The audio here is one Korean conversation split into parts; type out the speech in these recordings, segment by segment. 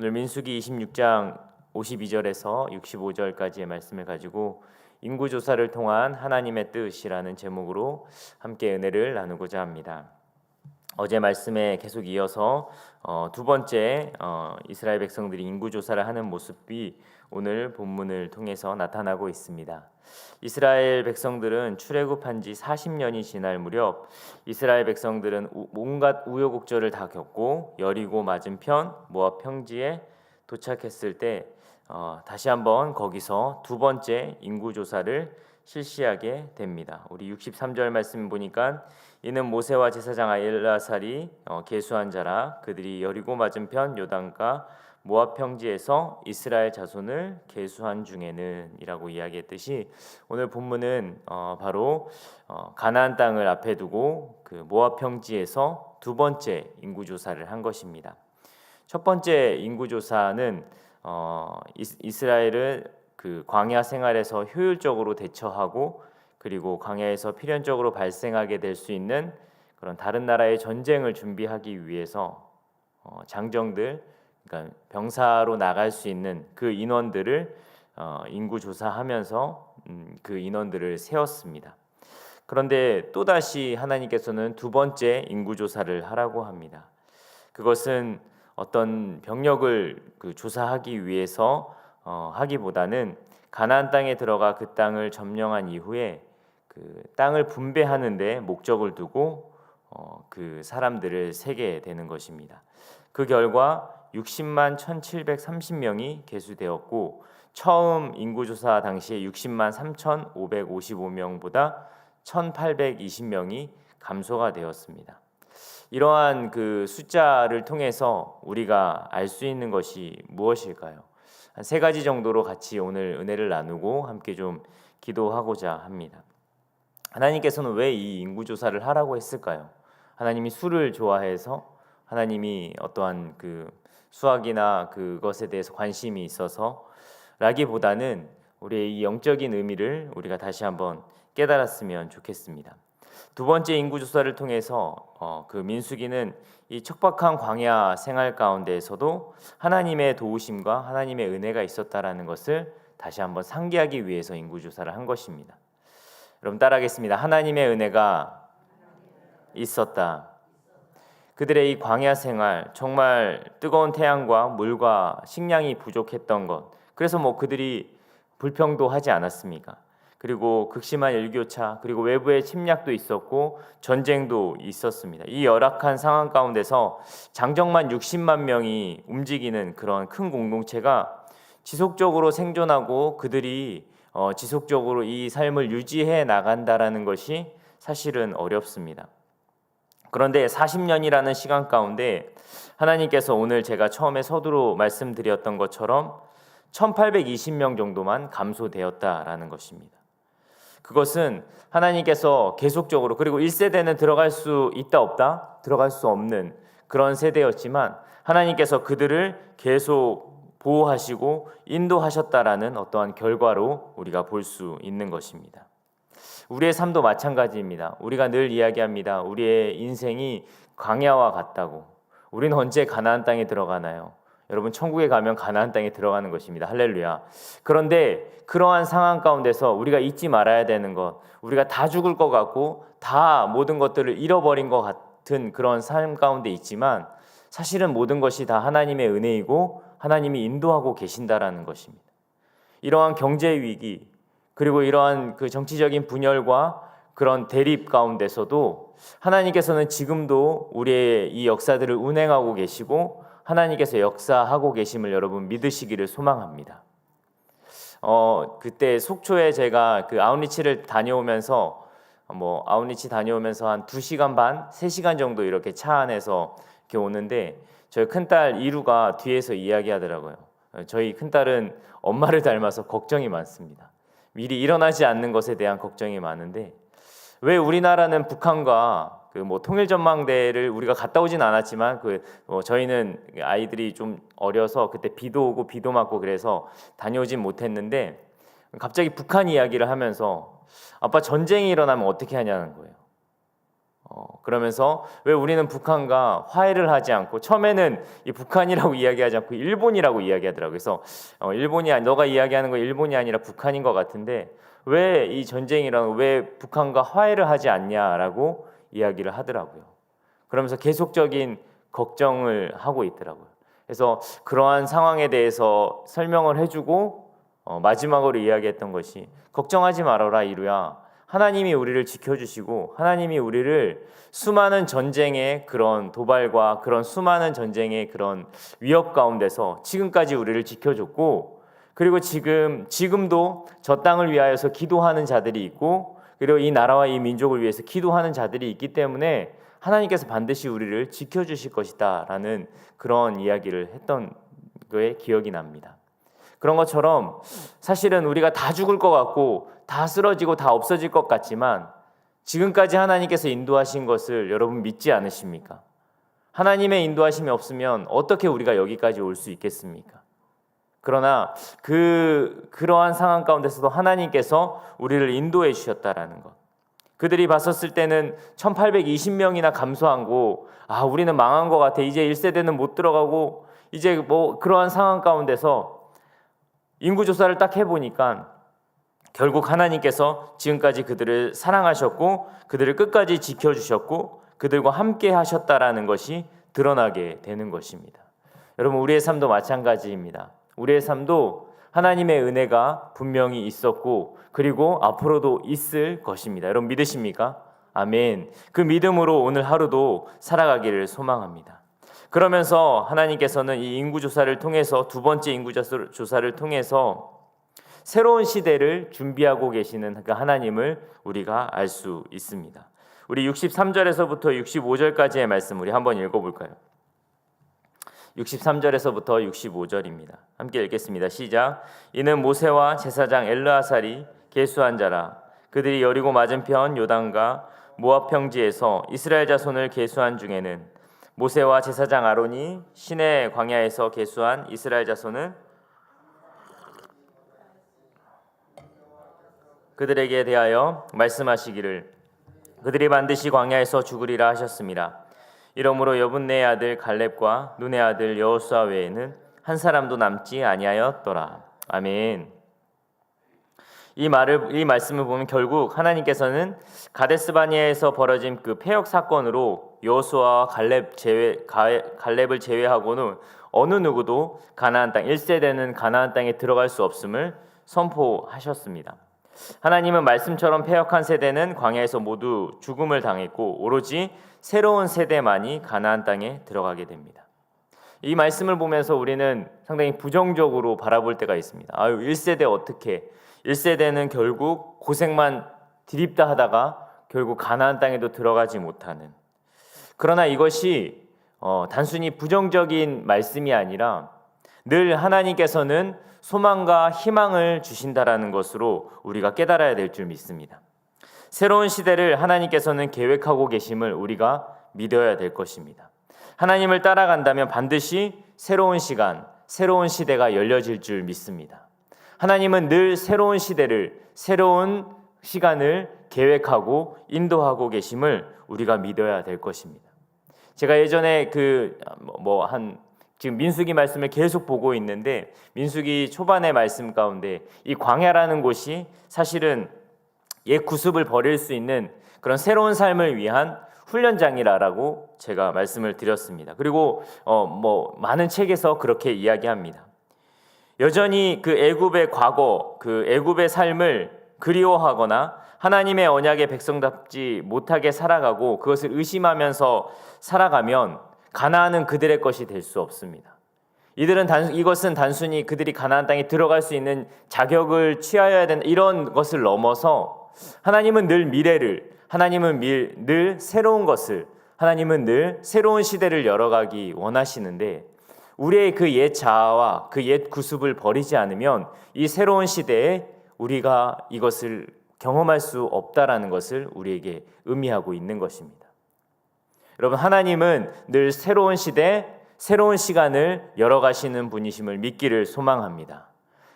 오늘 민수기 26장 52절에서 65절까지의 말씀을 가지고 인구조사를 통한 하나님의 뜻이라는 제목으로 함께 은혜를 나누고자 합니다. 어제 말씀에 계속 이어서 두 번째 이스라엘 백성들이 인구조사를 하는 모습이 오늘 본문을 통해서 나타나고 있습니다. 이스라엘 백성들은 출애굽한 지 40년이 지날 무렵 이스라엘 백성들은 온갖 우여곡절을 다 겪고 여리고 맞은편 모압 평지에 도착했을 때 다시 한번 거기서 두 번째 인구조사를 실시하게 됩니다. 우리 63절 말씀 보니까 이는 모세와 제사장 엘아살이 계수한 자라 그들이 여리고 맞은편 요단가 모압 평지에서 이스라엘 자손을 계수한 중에는 이라고 이야기했듯이 오늘 본문은 바로 가나안 땅을 앞에 두고 그 모압 평지에서 두 번째 인구조사를 한 것입니다. 첫 번째 인구조사는 이스라엘은 그 광야 생활에서 효율적으로 대처하고 그리고 광야에서 필연적으로 발생하게 될 수 있는 그런 다른 나라의 전쟁을 준비하기 위해서 장정들, 그러니까 병사로 나갈 수 있는 그 인원들을 인구조사하면서 그 인원들을 세웠습니다. 그런데 또다시 하나님께서는 두 번째 인구조사를 하라고 합니다. 그것은 어떤 병력을 조사하기 위해서 하기보다는 가나안 땅에 들어가 그 땅을 점령한 이후에 그 땅을 분배하는 데 목적을 두고 그 사람들을 세게 되는 것입니다. 그 결과 60만 1730명이 계수되었고 처음 인구조사 당시에 60만 3555명보다 1820명이 감소가 되었습니다. 이러한 그 숫자를 통해서 우리가 알 수 있는 것이 무엇일까요? 한 세 가지 정도로 같이 오늘 은혜를 나누고 함께 좀 기도하고자 합니다. 하나님께서는 왜 이 인구조사를 하라고 했을까요? 하나님이 술을 좋아해서, 하나님이 어떠한 그 수학이나 그것에 대해서 관심이 있어서 라기보다는 우리의 이 영적인 의미를 우리가 다시 한번 깨달았으면 좋겠습니다. 두 번째 인구조사를 통해서 그 민수기는 이 척박한 광야 생활 가운데에서도 하나님의 도우심과 하나님의 은혜가 있었다라는 것을 다시 한번 상기하기 위해서 인구조사를 한 것입니다. 여러분 따라하겠습니다. 하나님의 은혜가 있었다. 그들의 이 광야 생활, 정말 뜨거운 태양과 물과 식량이 부족했던 것, 그래서 그들이 불평도 하지 않았습니까? 그리고 극심한 일교차, 그리고 외부의 침략도 있었고 전쟁도 있었습니다. 이 열악한 상황 가운데서 장정만 60만 명이 움직이는 그런 큰 공동체가 지속적으로 생존하고 그들이 지속적으로 이 삶을 유지해 나간다라는 것이 사실은 어렵습니다. 그런데 40년이라는 시간 가운데 하나님께서 오늘 제가 처음에 서두로 말씀드렸던 것처럼 1820명 정도만 감소되었다라는 것입니다. 그것은 하나님께서 계속적으로, 그리고 1세대는 들어갈 수 있다 없다? 들어갈 수 없는 그런 세대였지만 하나님께서 그들을 계속 보호하시고 인도하셨다라는 어떠한 결과로 우리가 볼 수 있는 것입니다. 우리의 삶도 마찬가지입니다. 우리가 늘 이야기합니다. 우리의 인생이 광야와 같다고. 우리는 언제 가나안 땅에 들어가나요? 여러분 천국에 가면 가나안 땅에 들어가는 것입니다. 할렐루야. 그런데 그러한 상황 가운데서 우리가 잊지 말아야 되는 것, 우리가 다 죽을 것 같고 다 모든 것들을 잃어버린 것 같은 그런 삶 가운데 있지만 사실은 모든 것이 다 하나님의 은혜이고 하나님이 인도하고 계신다라는 것입니다. 이러한 경제 위기, 그리고 이러한 그 정치적인 분열과 그런 대립 가운데서도 하나님께서는 지금도 우리의 이 역사들을 운행하고 계시고 하나님께서 역사하고 계심을 여러분 믿으시기를 소망합니다. 그때 속초에 제가 그 아웃리치를 다녀오면서 아웃리치 다녀오면서 한 2시간 반, 3시간 정도 이렇게 차 안에서 이렇게 오는데 저희 큰딸 이루가 뒤에서 이야기하더라고요. 저희 큰딸은 엄마를 닮아서 걱정이 많습니다. 미리 일어나지 않는 것에 대한 걱정이 많은데 왜 우리나라는 북한과 통일전망대를 우리가 갔다 오진 않았지만 저희는 아이들이 좀 어려서 그때 비도 오고 비도 맞고 그래서 다녀오진 못했는데 갑자기 북한 이야기를 하면서 아빠 전쟁이 일어나면 어떻게 하냐는 거예요. 그러면서 왜 우리는 북한과 화해를 하지 않고, 처음에는 이 북한이라고 이야기하지 않고 일본이라고 이야기하더라고요. 그래서 너가 이야기하는 거 일본이 아니라 북한인 것 같은데 왜 이 전쟁이랑 왜 북한과 화해를 하지 않냐라고 이야기를 하더라고요. 그러면서 계속적인 걱정을 하고 있더라고요. 그래서 그러한 상황에 대해서 설명을 해주고 마지막으로 이야기했던 것이, 걱정하지 말아라 이루야, 하나님이 우리를 지켜주시고 하나님이 우리를 수많은 전쟁의 그런 도발과 그런 수많은 전쟁의 그런 위협 가운데서 지금까지 우리를 지켜줬고, 그리고 지금도 저 땅을 위하여서 기도하는 자들이 있고, 그리고 이 나라와 이 민족을 위해서 기도하는 자들이 있기 때문에 하나님께서 반드시 우리를 지켜주실 것이다 라는 그런 이야기를 했던 거에 기억이 납니다. 그런 것처럼 사실은 우리가 다 죽을 것 같고 다 쓰러지고 다 없어질 것 같지만 지금까지 하나님께서 인도하신 것을 여러분 믿지 않으십니까? 하나님의 인도하심이 없으면 어떻게 우리가 여기까지 올 수 있겠습니까? 그러나 그러한 상황 가운데서도 하나님께서 우리를 인도해 주셨다라는 것. 그들이 봤었을 때는 1820명이나 감소한 거, 우리는 망한 것 같아, 이제 1세대는 못 들어가고, 이제 그러한 상황 가운데서 인구조사를 딱 해보니까 결국 하나님께서 지금까지 그들을 사랑하셨고 그들을 끝까지 지켜주셨고 그들과 함께 하셨다라는 것이 드러나게 되는 것입니다. 여러분, 우리의 삶도 마찬가지입니다. 우리의 삶도 하나님의 은혜가 분명히 있었고 그리고 앞으로도 있을 것입니다. 여러분 믿으십니까? 아멘. 그 믿음으로 오늘 하루도 살아가기를 소망합니다. 그러면서 하나님께서는 이 인구조사를 통해서, 두 번째 인구조사를 통해서 새로운 시대를 준비하고 계시는 그 하나님을 우리가 알 수 있습니다. 우리 63절에서부터 65절까지의 말씀 우리 한번 읽어볼까요? 63절에서부터 65절입니다. 함께 읽겠습니다. 시작. 이는 모세와 제사장 엘르아살이 계수한 자라. 그들이 여리고 맞은편 요단과 모압 평지에서 이스라엘 자손을 계수한 중에는 모세와 제사장 아론이 시내 광야에서 계수한 이스라엘 자손은 그들에게 대하여 말씀하시기를 그들이 반드시 광야에서 죽으리라 하셨습니다. 이러므로 여분네의 아들 갈렙과 눈의 아들 여호수아 외에는 한 사람도 남지 아니하였더라. 아멘. 이 말씀을 보면 결국 하나님께서는 가데스바니아에서 벌어진 그 패역 사건으로 여호수아와 갈렙을 제외하고는 어느 누구도 가나안 땅 1세대는 가나안 땅에 들어갈 수 없음을 선포하셨습니다. 하나님은 말씀처럼 패역한 세대는 광야에서 모두 죽음을 당했고 오로지 새로운 세대만이 가나안 땅에 들어가게 됩니다. 이 말씀을 보면서 우리는 상당히 부정적으로 바라볼 때가 있습니다. 1세대 어떻게? 1세대는 결국 고생만 드립다 하다가 결국 가나안 땅에도 들어가지 못하는. 그러나 이것이 단순히 부정적인 말씀이 아니라 늘 하나님께서는 소망과 희망을 주신다라는 것으로 우리가 깨달아야 될 줄 믿습니다. 새로운 시대를 하나님께서는 계획하고 계심을 우리가 믿어야 될 것입니다. 하나님을 따라간다면 반드시 새로운 시간, 새로운 시대가 열려질 줄 믿습니다. 하나님은 늘 새로운 시대를, 새로운 시간을 계획하고 인도하고 계심을 우리가 믿어야 될 것입니다. 제가 예전에 지금 민수기 말씀을 계속 보고 있는데 민수기 초반의 말씀 가운데 이 광야라는 곳이 사실은 옛 구습을 버릴 수 있는 그런 새로운 삶을 위한 훈련장이라고 제가 말씀을 드렸습니다. 그리고 많은 책에서 그렇게 이야기합니다. 여전히 그 애굽의 과거, 그 애굽의 삶을 그리워하거나 하나님의 언약의 백성답지 못하게 살아가고 그것을 의심하면서 살아가면 가나안은 그들의 것이 될 수 없습니다. 이것은 단순히 그들이 가나안 땅에 들어갈 수 있는 자격을 취하여야 된다 이런 것을 넘어서 하나님은 늘 미래를, 하나님은 늘 새로운 것을, 하나님은 늘 새로운 시대를 열어가기 원하시는데 우리의 그 옛 자아와 그 옛 구습을 버리지 않으면 이 새로운 시대에 우리가 이것을 경험할 수 없다라는 것을 우리에게 의미하고 있는 것입니다. 여러분, 하나님은 늘 새로운 시대, 새로운 시간을 열어가시는 분이심을 믿기를 소망합니다.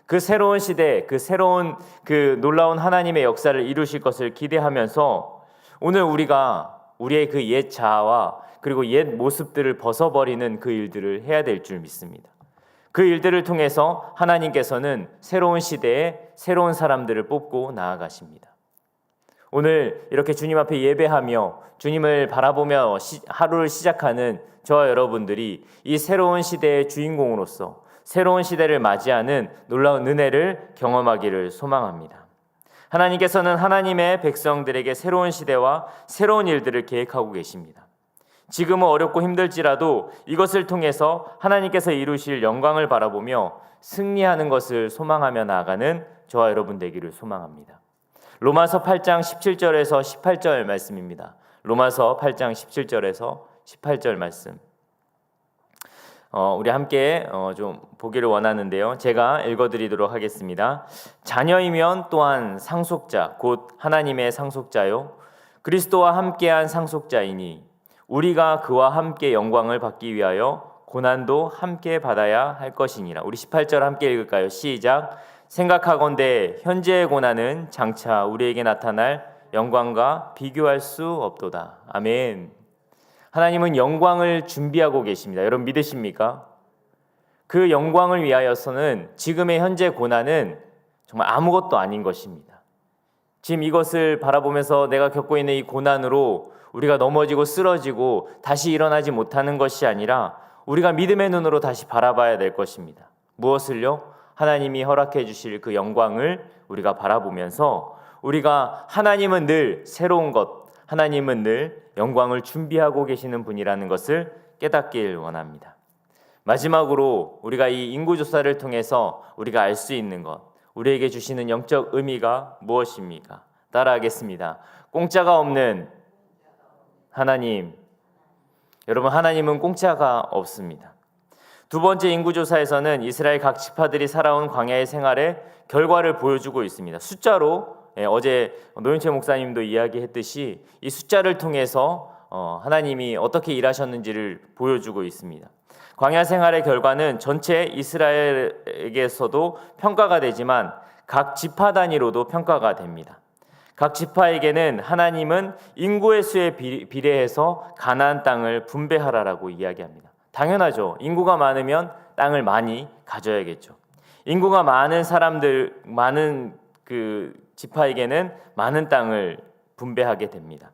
그 새로운 시대, 그 새로운 그 놀라운 하나님의 역사를 이루실 것을 기대하면서 오늘 우리가 우리의 그 옛 자아와 그리고 옛 모습들을 벗어버리는 그 일들을 해야 될 줄 믿습니다. 그 일들을 통해서 하나님께서는 새로운 시대에 새로운 사람들을 뽑고 나아가십니다. 오늘 이렇게 주님 앞에 예배하며 주님을 바라보며 하루를 시작하는 저와 여러분들이 이 새로운 시대의 주인공으로서 새로운 시대를 맞이하는 놀라운 은혜를 경험하기를 소망합니다. 하나님께서는 하나님의 백성들에게 새로운 시대와 새로운 일들을 계획하고 계십니다. 지금은 어렵고 힘들지라도 이것을 통해서 하나님께서 이루실 영광을 바라보며 승리하는 것을 소망하며 나아가는 저와 여러분 되기를 소망합니다. 로마서 8장 17절에서 18절 말씀입니다. 로마서 8장 17절에서 18절 말씀. 우리 함께 좀 보기를 원하는데요. 제가 읽어드리도록 하겠습니다. 자녀이면 또한 상속자, 곧 하나님의 상속자요. 그리스도와 함께한 상속자이니 우리가 그와 함께 영광을 받기 위하여 고난도 함께 받아야 할 것이니라. 우리 18절 함께 읽을까요? 시작. 생각하건대 현재의 고난은 장차 우리에게 나타날 영광과 비교할 수 없도다. 아멘. 하나님은 영광을 준비하고 계십니다. 여러분 믿으십니까? 그 영광을 위하여서는 지금의 현재 고난은 정말 아무것도 아닌 것입니다. 지금 이것을 바라보면서 내가 겪고 있는 이 고난으로 우리가 넘어지고 쓰러지고 다시 일어나지 못하는 것이 아니라 우리가 믿음의 눈으로 다시 바라봐야 될 것입니다. 무엇을요? 하나님이 허락해 주실 그 영광을 우리가 바라보면서 우리가 하나님은 늘 새로운 것, 하나님은 늘 영광을 준비하고 계시는 분이라는 것을 깨닫길 원합니다. 마지막으로 우리가 이 인구조사를 통해서 우리가 알 수 있는 것, 우리에게 주시는 영적 의미가 무엇입니까? 따라하겠습니다. 공짜가 없는 하나님. 여러분, 하나님은 공짜가 없습니다. 두 번째 인구조사에서는 이스라엘 각 지파들이 살아온 광야의 생활의 결과를 보여주고 있습니다. 숫자로 어제 노윤채 목사님도 이야기했듯이 이 숫자를 통해서 하나님이 어떻게 일하셨는지를 보여주고 있습니다. 광야 생활의 결과는 전체 이스라엘에게서도 평가가 되지만 각 지파 단위로도 평가가 됩니다. 각 지파에게는 하나님은 인구의 수에 비례해서 가나안 땅을 분배하라라고 이야기합니다. 당연하죠. 인구가 많으면 땅을 많이 가져야겠죠. 인구가 많은 사람들, 많은 그 지파에게는 많은 땅을 분배하게 됩니다.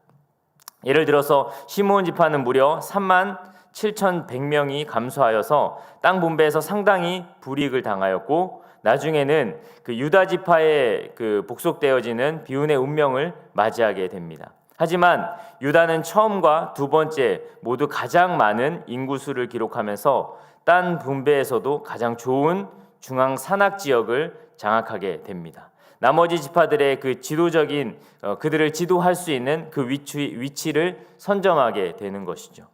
예를 들어서 시므온 지파는 무려 37,100명이 감소하여서 땅 분배에서 상당히 불이익을 당하였고 나중에는 그 유다 지파에 그 복속되어지는 비운의 운명을 맞이하게 됩니다. 하지만 유다는 처음과 두 번째 모두 가장 많은 인구수를 기록하면서 땅 분배에서도 가장 좋은 중앙 산악 지역을 장악하게 됩니다. 나머지 지파들의 그 지도적인 그들을 지도할 수 있는 그 위치를 선점하게 되는 것이죠.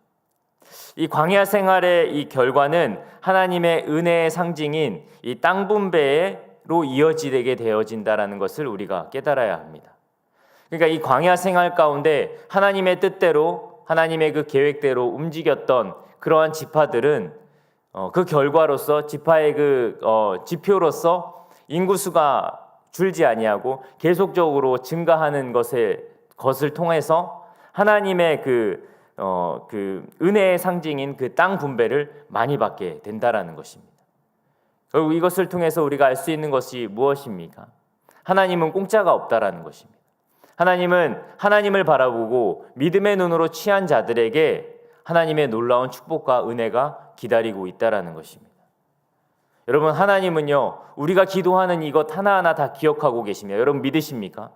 이 광야 생활의 이 결과는 하나님의 은혜의 상징인 이 땅 분배로 이어지게 되어진다라는 것을 우리가 깨달아야 합니다. 그러니까 이 광야 생활 가운데 하나님의 뜻대로 하나님의 그 계획대로 움직였던 그러한 지파들은 그 결과로서 지파의 그 지표로서 인구수가 줄지 아니하고 계속적으로 증가하는 것을 통해서 하나님의 그 은혜의 상징인 그 땅 분배를 많이 받게 된다라는 것입니다. 결국 이것을 통해서 우리가 알 수 있는 것이 무엇입니까? 하나님은 공짜가 없다라는 것입니다. 하나님은 하나님을 바라보고 믿음의 눈으로 취한 자들에게 하나님의 놀라운 축복과 은혜가 기다리고 있다라는 것입니다. 여러분, 하나님은요, 우리가 기도하는 이것 하나하나 다 기억하고 계십니다. 여러분 믿으십니까?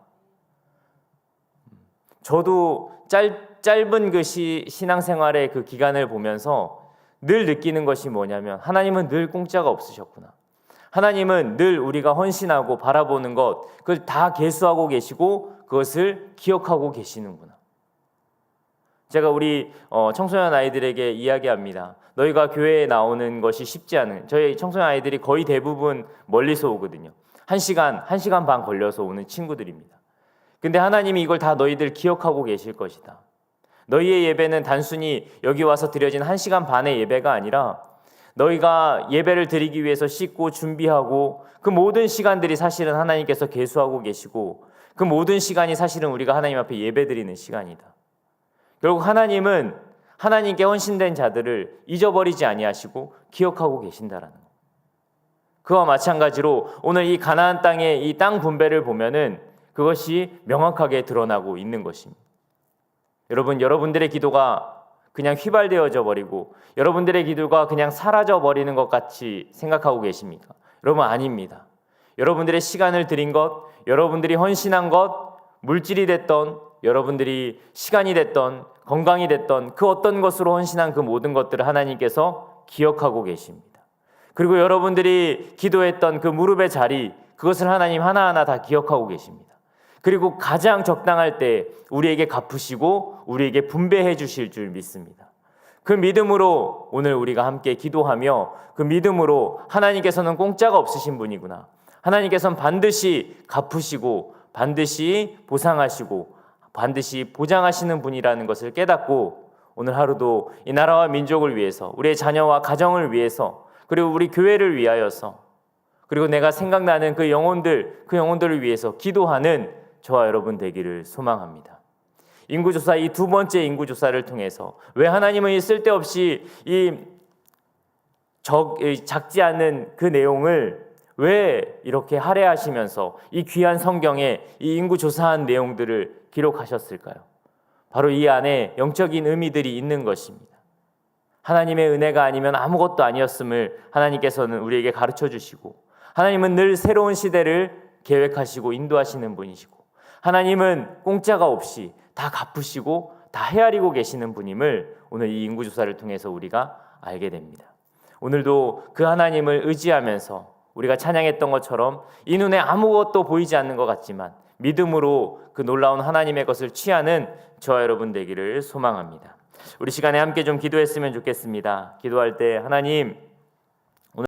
저도 짧은 그 신앙생활의 그 기간을 보면서 늘 느끼는 것이 뭐냐면 하나님은 늘 공짜가 없으셨구나. 하나님은 늘 우리가 헌신하고 바라보는 것 그걸 다 계수하고 계시고 그것을 기억하고 계시는구나. 제가 우리 청소년 아이들에게 이야기합니다. 너희가 교회에 나오는 것이 쉽지 않은, 저희 청소년 아이들이 거의 대부분 멀리서 오거든요. 1시간 반 걸려서 오는 친구들입니다. 근데 하나님이 이걸 다 너희들 기억하고 계실 것이다. 너희의 예배는 단순히 여기 와서 드려진 1시간 반의 예배가 아니라 너희가 예배를 드리기 위해서 씻고 준비하고 그 모든 시간들이 사실은 하나님께서 계수하고 계시고 그 모든 시간이 사실은 우리가 하나님 앞에 예배 드리는 시간이다. 결국 하나님은 하나님께 헌신된 자들을 잊어버리지 아니하시고 기억하고 계신다라는 것. 그와 마찬가지로 오늘 이 가나안 땅의 이 땅 분배를 보면은 그것이 명확하게 드러나고 있는 것입니다. 여러분, 여러분들의 기도가 그냥 휘발되어져 버리고 여러분들의 기도가 그냥 사라져 버리는 것 같이 생각하고 계십니까? 여러분, 아닙니다. 여러분들의 시간을 드린 것, 여러분들이 헌신한 것, 물질이 됐던, 여러분들이 시간이 됐던, 건강이 됐던 그 어떤 것으로 헌신한 그 모든 것들을 하나님께서 기억하고 계십니다. 그리고 여러분들이 기도했던 그 무릎의 자리, 그것을 하나님 하나하나 다 기억하고 계십니다. 그리고 가장 적당할 때 우리에게 갚으시고 우리에게 분배해 주실 줄 믿습니다. 그 믿음으로 오늘 우리가 함께 기도하며 그 믿음으로 하나님께서는 공짜가 없으신 분이구나, 하나님께서는 반드시 갚으시고 반드시 보상하시고 반드시 보장하시는 분이라는 것을 깨닫고 오늘 하루도 이 나라와 민족을 위해서, 우리의 자녀와 가정을 위해서, 그리고 우리 교회를 위하여서, 그리고 내가 생각나는 그 영혼들을 위해서 기도하는 저와 여러분 되기를 소망합니다. 인구조사, 이 두 번째 인구조사를 통해서 왜 하나님은 이 쓸데없이 작지 않은 그 내용을 왜 이렇게 할애하시면서 이 귀한 성경에 이 인구조사한 내용들을 기록하셨을까요? 바로 이 안에 영적인 의미들이 있는 것입니다. 하나님의 은혜가 아니면 아무것도 아니었음을 하나님께서는 우리에게 가르쳐 주시고, 하나님은 늘 새로운 시대를 계획하시고 인도하시는 분이시고, 하나님은 공짜가 없이 다 갚으시고 다 헤아리고 계시는 분임을 오늘 이 인구조사를 통해서 우리가 알게 됩니다. 오늘도 그 하나님을 의지하면서 우리가 찬양했던 것처럼 이 눈에 아무것도 보이지 않는 것 같지만 믿음으로 그 놀라운 하나님의 것을 취하는 저와 여러분 되기를 소망합니다. 우리 시간에 함께 좀 기도했으면 좋겠습니다. 기도할 때 하나님,